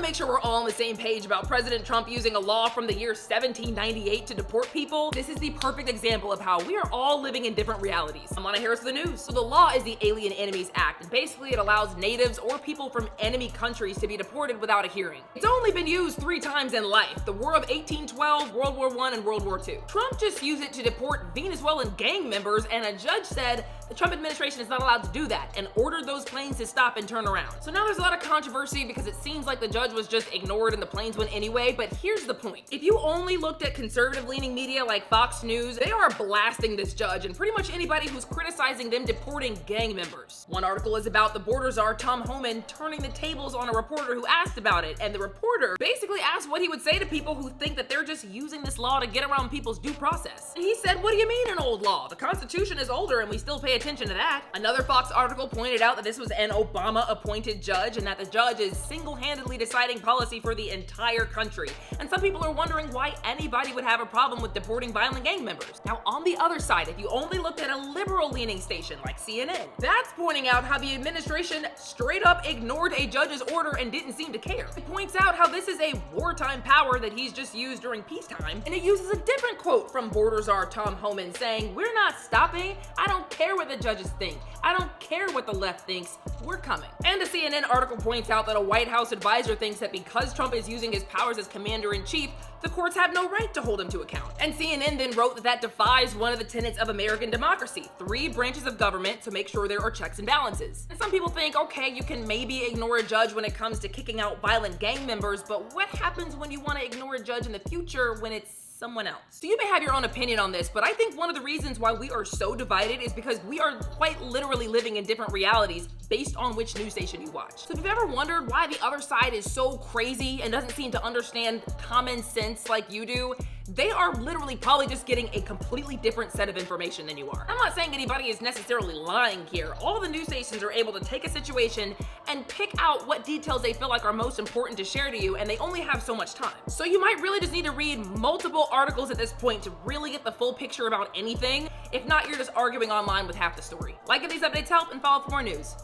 make sure we're all on the same page about President Trump using a law from the year 1798 to deport people. This is the perfect example of how we are all living in different realities. I'm Lana Harris for the news. So the law is the Alien Enemies Act, and basically it allows natives or people from enemy countries to be deported without a hearing. It's only been used 3 times in life: the War of 1812, World War I, and World War II. Trump just used it to deport Venezuelan gang members, and a judge said the Trump administration is not allowed to do that and ordered those planes to stop and turn around. So now there's a lot of controversy because it seems like the judge was just ignored and the planes went anyway, but here's the point. If you only looked at conservative-leaning media like Fox News, they are blasting this judge and pretty much anybody who's criticizing them deporting gang members. One article is about the border czar Tom Homan turning the tables on a reporter who asked about it, and the reporter basically asked what he would say to people who think that they're just using this law to get around people's due process. And he said, "What do you mean an old law? The Constitution is older and we still pay attention to that." Another Fox article pointed out that this was an Obama-appointed judge and that the judge is single-handedly deciding policy for the entire country. And some people are wondering why anybody would have a problem with deporting violent gang members. Now, on the other side, if you only looked at a liberal-leaning station like CNN, that's pointing out how the administration straight up ignored a judge's order and didn't seem to care. It points out how this is a wartime power that he's just used during peacetime, and it uses a different quote from border czar Tom Homan saying, "We're not stopping. I don't care what the judges think. I don't care what the left thinks. We're coming." And a CNN article points out that a White House advisor thinks that because Trump is using his powers as commander-in-chief, the courts have no right to hold him to account. And CNN then wrote that that defies one of the tenets of American democracy: 3 branches of government to make sure there are checks and balances. And some people think, okay, you can maybe ignore a judge when it comes to kicking out violent gang members, but what happens when you want to ignore a judge in the future when it's someone else? So you may have your own opinion on this, but I think one of the reasons why we are so divided is because we are quite literally living in different realities based on which news station you watch. So if you've ever wondered why the other side is so crazy and doesn't seem to understand common sense like you do, they are literally probably just getting a completely different set of information than you are. I'm not saying anybody is necessarily lying here. All the news stations are able to take a situation and pick out what details they feel like are most important to share to you, and they only have so much time. So you might really just need to read multiple articles at this point to really get the full picture about anything. If not, you're just arguing online with half the story. Like if these updates help, and follow for more news.